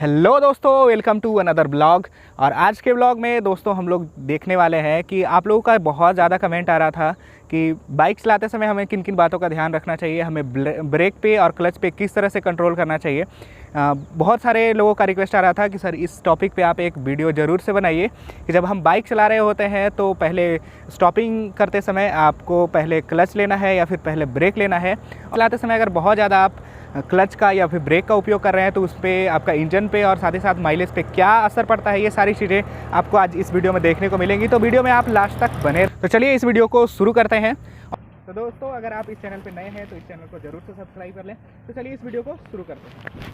Hello दोस्तों, welcome to another blog. और आज के ब्लॉग में दोस्तों हम लोग देखने वाले हैं कि आप लोगों का बहुत ज़्यादा कमेंट आ रहा था कि बाइक चलाते समय हमें किन किन बातों का ध्यान रखना चाहिए, हमें ब्रेक पे और क्लच पे किस तरह से कंट्रोल करना चाहिए। बहुत सारे लोगों का रिक्वेस्ट आ रहा था कि सर इस टॉपिक पे आप एक वीडियो ज़रूर से बनाइए कि जब हम बाइक चला रहे होते हैं तो पहले स्टॉपिंग करते समय आपको पहले क्लच लेना है या फिर पहले ब्रेक लेना है। चलाते समय अगर बहुत ज़्यादा आप क्लच का या फिर ब्रेक का उपयोग कर रहे हैं तो उस पर आपका इंजन पे और साथ ही साथ माइलेज पे क्या असर पड़ता है, ये सारी चीज़ें आपको आज इस वीडियो में देखने को मिलेंगी। तो वीडियो में आप लास्ट तक बने। तो चलिए इस वीडियो को शुरू करते हैं। तो दोस्तों अगर आप इस चैनल पर नए हैं तो इस चैनल को जरूर से सब्सक्राइब कर लें। तो चलिए इस वीडियो को शुरू करते हैं।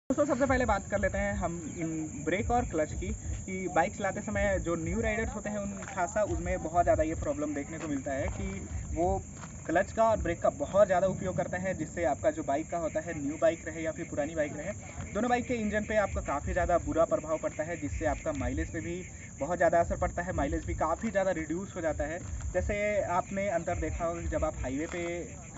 दोस्तों सबसे पहले बात कर लेते हैं हम इन ब्रेक और क्लच की कि बाइक चलाते समय जो न्यू राइडर्स होते हैं उन खासा उसमें बहुत ज़्यादा ये प्रॉब्लम देखने को मिलता है कि वो क्लच का और ब्रेक का बहुत ज़्यादा उपयोग करते हैं, जिससे आपका जो बाइक का होता है, न्यू बाइक रहे या फिर पुरानी बाइक रहे, दोनों बाइक के इंजन पे आपका काफ़ी ज़्यादा बुरा प्रभाव पड़ता है, जिससे आपका माइलेज पे भी बहुत ज़्यादा असर पड़ता है। माइलेज भी काफ़ी ज़्यादा रिड्यूस हो जाता है। जैसे आपने अंतर देखा होगा कि जब आप हाईवे पे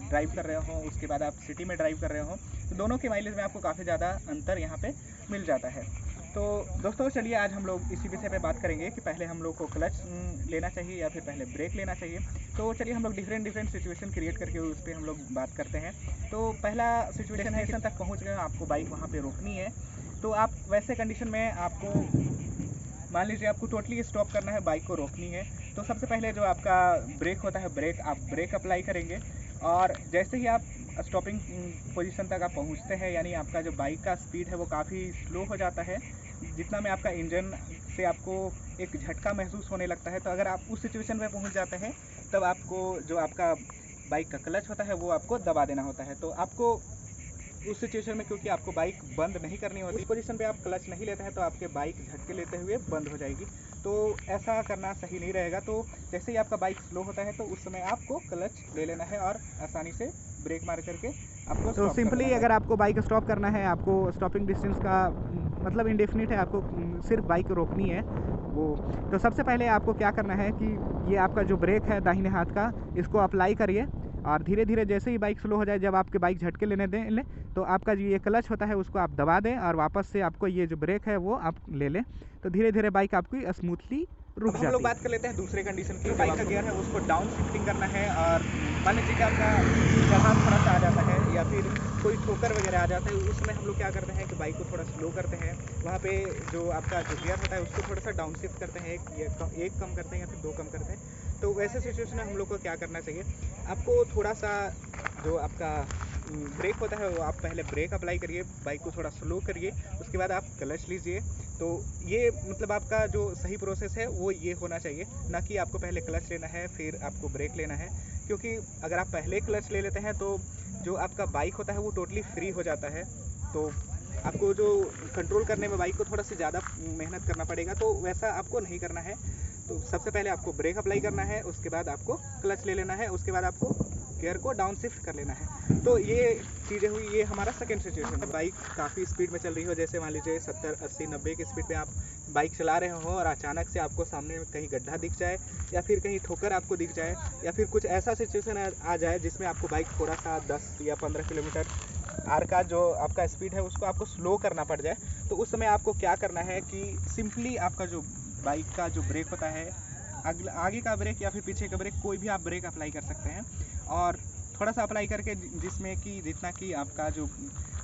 ड्राइव कर रहे हो, उसके बाद आप सिटी में ड्राइव कर रहे हो, तो दोनों के माइलेज में आपको काफ़ी ज़्यादा अंतर यहाँ पे मिल जाता है। तो दोस्तों चलिए आज हम लोग इसी विषय पे बात करेंगे कि पहले हम लोग को क्लच लेना चाहिए या फिर पहले ब्रेक लेना चाहिए। तो चलिए हम लोग डिफरेंट सिचुएशन क्रिएट करके उस पर हम लोग बात करते हैं। तो पहला सिचुएशन है, स्टेशन तक पहुँच गए, आपको बाइक वहाँ पर रोकनी है। तो आप वैसे कंडीशन में आपको मान लीजिए आपको टोटली स्टॉप करना है, बाइक को रोकनी है। तो सबसे पहले जो आपका ब्रेक होता है, आप ब्रेक अप्लाई करेंगे और जैसे ही आप स्टॉपिंग पोजीशन तक आप पहुंचते हैं, यानी आपका जो बाइक का स्पीड है वो काफ़ी स्लो हो जाता है, जितना में आपका इंजन से आपको एक झटका महसूस होने लगता है। तो अगर आप उस सिचुएशन में पहुंच जाते हैं तब आपको जो आपका बाइक का क्लच होता है वो आपको दबा देना होता है। तो आपको उस सिचुएशन में, क्योंकि आपको बाइक बंद नहीं करनी होती, उस पोजीशन पे आप क्लच नहीं लेते हैं तो आपके बाइक झटके लेते हुए बंद हो जाएगी। तो ऐसा करना सही नहीं रहेगा। तो जैसे ही आपका बाइक स्लो होता है तो उस समय आपको क्लच ले लेना है और आसानी से ब्रेक मार करके आपको तो सिंपली अगर आपको बाइक स्टॉप करना है, आपको स्टॉपिंग डिस्टेंस का मतलब इंडेफिनिट है, आपको सिर्फ बाइक रोकनी है वो। तो सबसे पहले आपको क्या करना है कि ये आपका जो ब्रेक है दाहिने हाथ का, इसको अप्लाई करिए और धीरे धीरे जैसे ही बाइक स्लो हो जाए, जब आपके बाइक झटके लें तो आपका जो ये क्लच होता है उसको आप दबा दें और वापस से आपको ये जो ब्रेक है वो आप ले लें। तो धीरे धीरे बाइक आपकी स्मूथली रुक जाती है। हम लोग बात कर लेते हैं दूसरे कंडीशन की। बाइक का गियर है उसको डाउन शिफ्टिंग करना है और मान लीजिए कि आपका चढ़ान थोड़ा सा आ जाता है या फिर कोई ठोकर वगैरह आ जाता है, उसमें हम लोग क्या करते हैं कि बाइक को थोड़ा स्लो करते हैं। वहाँ पे जो आपका जो गियर होता है उसको थोड़ा सा डाउन शिफ्ट करते हैं, एक कम करते हैं या फिर दो कम करते हैं। तो वैसे सिचुएशन में हम लोग को क्या करना चाहिए, आपको थोड़ा सा जो आपका ब्रेक होता है वो आप पहले ब्रेक अप्लाई करिए, बाइक को थोड़ा स्लो करिए, उसके बाद आप क्लच लीजिए। तो ये मतलब आपका जो सही प्रोसेस है वो ये होना चाहिए, ना कि आपको पहले क्लच लेना है फिर आपको ब्रेक लेना है। क्योंकि अगर आप पहले क्लच ले लेते हैं तो जो आपका बाइक होता है वो टोटली फ्री हो जाता है। तो आपको जो कंट्रोल करने में बाइक को थोड़ा सा ज़्यादा मेहनत करना पड़ेगा, तो वैसा आपको नहीं करना है। तो सबसे पहले आपको ब्रेक अप्लाई करना है, उसके बाद आपको क्लच ले लेना है, उसके बाद आपको गियर को डाउन शिफ्ट कर लेना है। तो ये चीज़ें हुई, ये हमारा सेकंड सिचुएशन है। बाइक काफ़ी स्पीड में चल रही हो, जैसे मान लीजिए 70 80 90 की स्पीड पे आप बाइक चला रहे हो और अचानक से आपको सामने में कहीं गड्ढा दिख जाए या फिर कहीं ठोकर आपको दिख जाए या फिर कुछ ऐसा सिचुएशन आ जाए जिसमें आपको बाइक थोड़ा सा 10 या 15 किलोमीटर आर का जो आपका स्पीड है उसको आपको स्लो करना पड़ जाए, तो उस समय आपको क्या करना है कि सिंपली आपका जो बाइक का जो ब्रेक होता है, आगे का ब्रेक या फिर पीछे का ब्रेक, कोई भी आप ब्रेक अप्लाई कर सकते हैं और थोड़ा सा अप्लाई करके जिसमें कि जितना कि आपका जो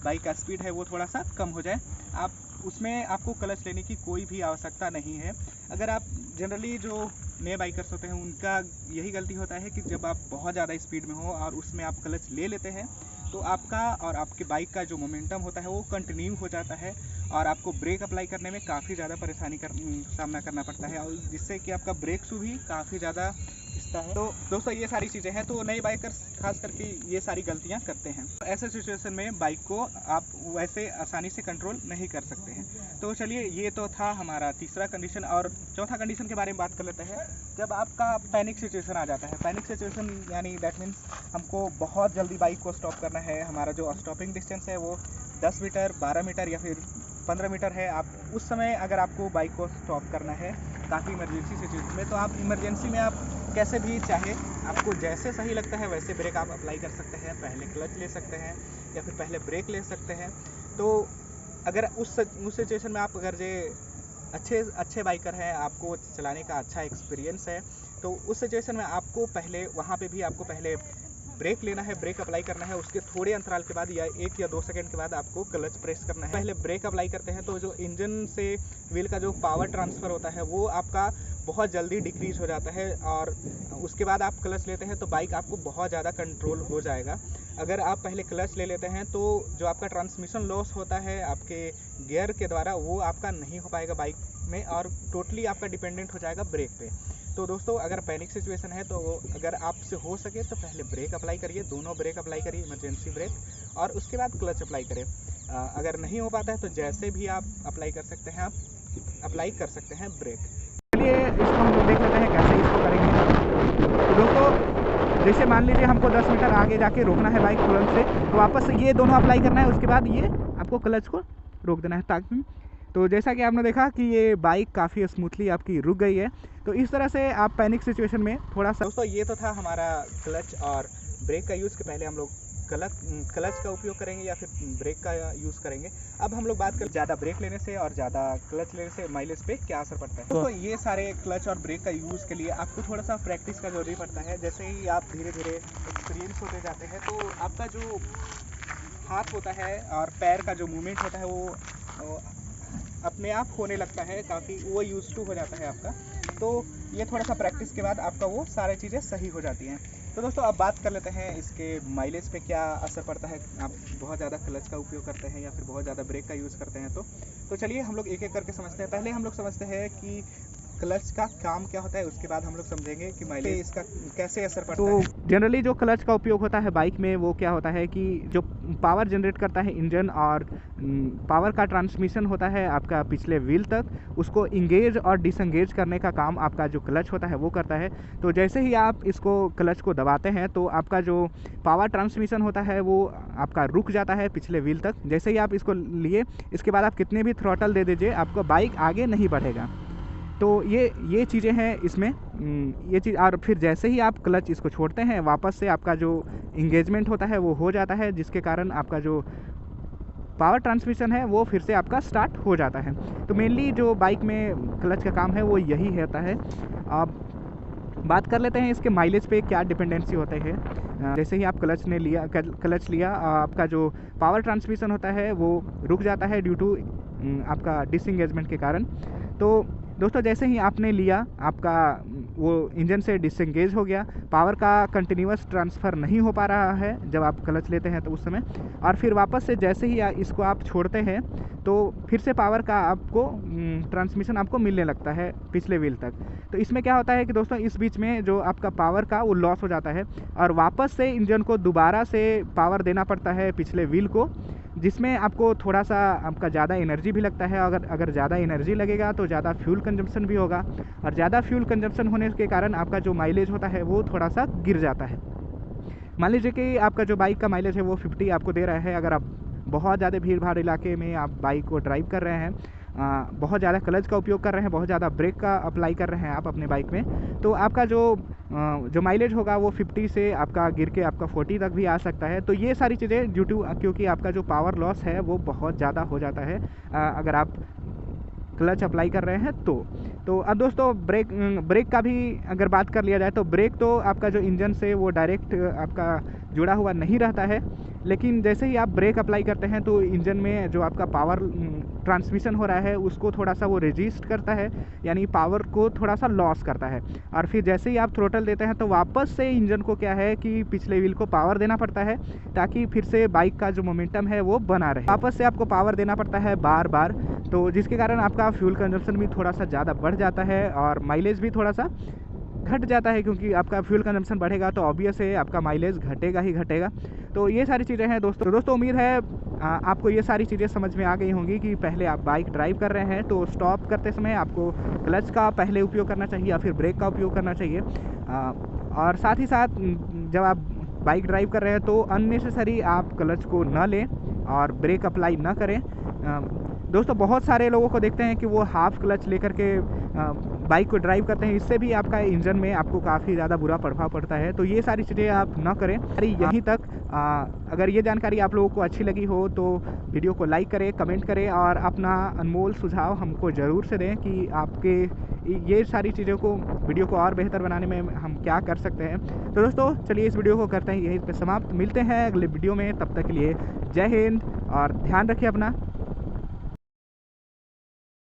बाइक का स्पीड है वो थोड़ा सा कम हो जाए, आप उसमें आपको क्लच लेने की कोई भी आवश्यकता नहीं है। अगर आप जनरली जो नए बाइकर्स होते हैं उनका यही गलती होता है कि जब आप बहुत ज़्यादा स्पीड में हो और उसमें आप क्लच ले लेते हैं तो आपका और आपके बाइक का जो मोमेंटम होता है वो कंटिन्यू हो जाता है और आपको ब्रेक अप्लाई करने में काफ़ी ज़्यादा परेशानी सामना करना पड़ता है और जिससे कि आपका ब्रेक शू भी काफ़ी ज़्यादा खिंचता है। तो दोस्तों ये सारी चीज़ें हैं, तो नए बाइकर्स खास करके ये सारी गलतियां करते हैं। तो ऐसे सिचुएशन में बाइक को आप वैसे आसानी से कंट्रोल नहीं कर सकते हैं। तो चलिए ये तो था हमारा तीसरा कंडीशन। और चौथा कंडीशन के बारे में बात कर लेते हैं। जब आपका पैनिक सिचुएशन आ जाता है, पैनिक सिचुएशन यानी दैट मीन्स हमको बहुत जल्दी बाइक को स्टॉप करना है, हमारा जो स्टॉपिंग डिस्टेंस है वो 10 मीटर 12 मीटर या फिर 15 मीटर है। आप उस समय अगर आपको बाइक को स्टॉप करना है काफ़ी इमरजेंसी सिचुएशन में, तो आप इमरजेंसी में आप कैसे भी चाहे, आपको जैसे सही लगता है वैसे ब्रेक आप अप्लाई कर सकते हैं, पहले क्लच ले सकते हैं या फिर पहले ब्रेक ले सकते हैं। तो अगर उस सिचुएशन में आप अगर जे अच्छे बाइकर हैं, आपको चलाने का अच्छा एक्सपीरियंस है, तो उस सिचुएशन में आपको पहले वहाँ पे भी आपको पहले ब्रेक लेना है, ब्रेक अप्लाई करना है। उसके थोड़े अंतराल के बाद या 1 या 2 सेकंड के बाद आपको क्लच प्रेस करना है। पहले ब्रेक अप्लाई करते हैं तो जो इंजन से व्हील का जो पावर ट्रांसफ़र होता है वो आपका बहुत जल्दी डिक्रीज हो जाता है, और उसके बाद आप क्लच लेते हैं तो बाइक आपको बहुत ज़्यादा कंट्रोल हो जाएगा। अगर आप पहले क्लच ले लेते हैं तो जो आपका ट्रांसमिशन लॉस होता है आपके गियर के द्वारा, वो आपका नहीं हो पाएगा बाइक में, और टोटली आपका डिपेंडेंट हो जाएगा ब्रेक पे। तो दोस्तों, अगर पैनिक सिचुएशन है तो अगर आपसे हो सके तो पहले ब्रेक अप्लाई करिए, दोनों ब्रेक अप्लाई करिए, इमरजेंसी ब्रेक, और उसके बाद क्लच अप्लाई करें। अगर नहीं हो पाता है तो जैसे भी आप अप्लाई कर सकते हैं, आप अप्लाई कर सकते हैं ब्रेक। चलिए इसको हम लोग देख लेते हैं कैसे इसको करेंगे। तो दोस्तों, जैसे मान लीजिए हमको 10 मीटर आगे जाके रोकना है बाइक तुरंत से, तो वापस से ये दोनों अप्लाई करना है, उसके बाद ये आपको क्लच को रोक देना है ताकि। तो जैसा कि आपने देखा कि ये बाइक काफ़ी स्मूथली आपकी रुक गई है। तो इस तरह से आप पैनिक सिचुएशन में थोड़ा सा। दोस्तों, ये तो था हमारा क्लच और ब्रेक का यूज़। के पहले हम लोग क्लच का उपयोग करेंगे या फिर ब्रेक का यूज़ करेंगे। अब हम लोग बात करें ज़्यादा ब्रेक लेने से और ज़्यादा क्लच लेने से माइलेज पे क्या असर पड़ता है। तो ये सारे क्लच और ब्रेक का यूज़ के लिए आपको थोड़ा सा प्रैक्टिस का ज़रूरी पड़ता है। जैसे ही आप धीरे धीरे एक्सपीरियंस होते जाते हैं तो आपका जो हाथ होता है और पैर का जो मूवमेंट होता है वो अपने आप होने लगता है, काफ़ी वो यूज़ टू हो जाता है आपका। तो ये थोड़ा सा प्रैक्टिस के बाद आपका वो सारी चीज़ें सही हो जाती हैं। तो दोस्तों, अब बात कर लेते हैं इसके माइलेज पे क्या असर पड़ता है। आप बहुत ज़्यादा क्लच का उपयोग करते हैं या फिर बहुत ज़्यादा ब्रेक का यूज़ करते हैं। तो चलिए हम लोग एक एक करके समझते हैं। पहले हम लोग समझते हैं कि क्लच का काम क्या होता है, उसके बाद हम लोग समझेंगे कि माइलेज इसका कैसे असर पड़ता है। तो जनरली जो क्लच का उपयोग होता है बाइक में, वो क्या होता है कि जो पावर जनरेट करता है इंजन और पावर का ट्रांसमिशन होता है आपका पिछले व्हील तक, उसको इंगेज और डिसंगेज करने का काम आपका जो क्लच होता है वो करता है। तो जैसे ही आप इसको क्लच को दबाते हैं तो आपका जो पावर ट्रांसमिशन होता है वो आपका रुक जाता है पिछले व्हील तक। जैसे ही आप इसको लिए, इसके बाद आप कितने भी थ्रॉटल दे दीजिए, आपका बाइक आगे नहीं बढ़ेगा। तो ये चीज़ें हैं इसमें, ये चीज़। और फिर जैसे ही आप क्लच इसको छोड़ते हैं, वापस से आपका जो इंगेजमेंट होता है वो हो जाता है, जिसके कारण आपका जो पावर ट्रांसमिशन है वो फिर से आपका स्टार्ट हो जाता है। तो मेनली जो बाइक में क्लच का काम है वो यही होता है। अब बात कर लेते हैं इसके माइलेज पे क्या डिपेंडेंसी होता है। जैसे ही आप क्लच लिया, आपका जो पावर ट्रांसमिशन होता है वो रुक जाता है ड्यू टू आपका डिसएंगेजमेंट के कारण। तो दोस्तों, जैसे ही आपने लिया, आपका वो इंजन से डिसएंगेज हो गया, पावर का कंटिन्यूअस ट्रांसफ़र नहीं हो पा रहा है जब आप क्लच लेते हैं तो उस समय, और फिर वापस से जैसे ही इसको आप छोड़ते हैं तो फिर से पावर का आपको ट्रांसमिशन आपको मिलने लगता है पिछले व्हील तक। तो इसमें क्या होता है कि दोस्तों, इस बीच में जो आपका पावर का वो लॉस हो जाता है और वापस से इंजन को दोबारा से पावर देना पड़ता है पिछले व्हील को, जिसमें आपको थोड़ा सा आपका ज़्यादा एनर्जी भी लगता है। अगर ज़्यादा एनर्जी लगेगा तो ज़्यादा फ्यूल कंजम्पशन भी होगा, और ज़्यादा फ्यूल कंजम्पशन होने के कारण आपका जो माइलेज होता है वो थोड़ा सा गिर जाता है। मान लीजिए कि आपका जो बाइक का माइलेज है वो 50 आपको दे रहा है। अगर आप बहुत ज़्यादा भीड़ भाड़ इलाके में आप बाइक को ड्राइव कर रहे हैं, बहुत ज़्यादा क्लच का उपयोग कर रहे हैं, बहुत ज़्यादा ब्रेक का अप्लाई कर रहे हैं आप अपने बाइक में, तो आपका जो माइलेज होगा वो 50 से आपका गिर के आपका 40 तक भी आ सकता है। तो ये सारी चीज़ें क्योंकि आपका जो पावर लॉस है वो बहुत ज़्यादा हो जाता है अगर आप क्लच अप्लाई कर रहे हैं तो अब दोस्तों, ब्रेक का भी अगर बात कर लिया जाए तो ब्रेक तो आपका जो इंजन से वो डायरेक्ट आपका जुड़ा हुआ नहीं रहता है, लेकिन जैसे ही आप ब्रेक अप्लाई करते हैं तो इंजन में जो आपका पावर ट्रांसमिशन हो रहा है उसको थोड़ा सा वो रेजिस्ट करता है, यानी पावर को थोड़ा सा लॉस करता है। और फिर जैसे ही आप थ्रोटल देते हैं तो वापस से इंजन को क्या है कि पिछले व्हील को पावर देना पड़ता है ताकि फिर से बाइक का जो मोमेंटम है वो बना रहे। वापस से आपको पावर देना पड़ता है बार बार, तो जिसके कारण आपका फ्यूल कंजप्शन भी थोड़ा सा ज़्यादा बढ़ जाता है और माइलेज भी थोड़ा सा घट जाता है, क्योंकि आपका फ्यूल कंजम्पशन बढ़ेगा तो ऑब्वियस है आपका माइलेज घटेगा ही घटेगा। तो ये सारी चीज़ें हैं दोस्तों उम्मीद है आपको ये सारी चीज़ें समझ में आ गई होंगी कि पहले आप बाइक ड्राइव कर रहे हैं तो स्टॉप करते समय आपको क्लच का पहले उपयोग करना चाहिए या फिर ब्रेक का उपयोग करना चाहिए। और साथ ही साथ जब आप बाइक ड्राइव कर रहे हैं तो अननेसेसरी आप क्लच को न लें और ब्रेक अप्लाई न करें। दोस्तों बहुत सारे लोगों को देखते हैं कि वो हाफ क्लच लेकर के बाइक को ड्राइव करते हैं, इससे भी आपका इंजन में आपको काफ़ी ज़्यादा बुरा प्रभाव पड़ता है। तो ये सारी चीज़ें आप ना करें। अरे यहीं तक अगर ये जानकारी आप लोगों को अच्छी लगी हो तो वीडियो को लाइक करें, कमेंट करें और अपना अनमोल सुझाव हमको ज़रूर से दें कि आपके ये सारी चीज़ों को, वीडियो को और बेहतर बनाने में हम क्या कर सकते हैं। तो दोस्तों चलिए इस वीडियो को करते हैं यहीं पे समाप्त। मिलते हैं अगले वीडियो में, तब तक के लिए जय हिंद और ध्यान रखिए अपना।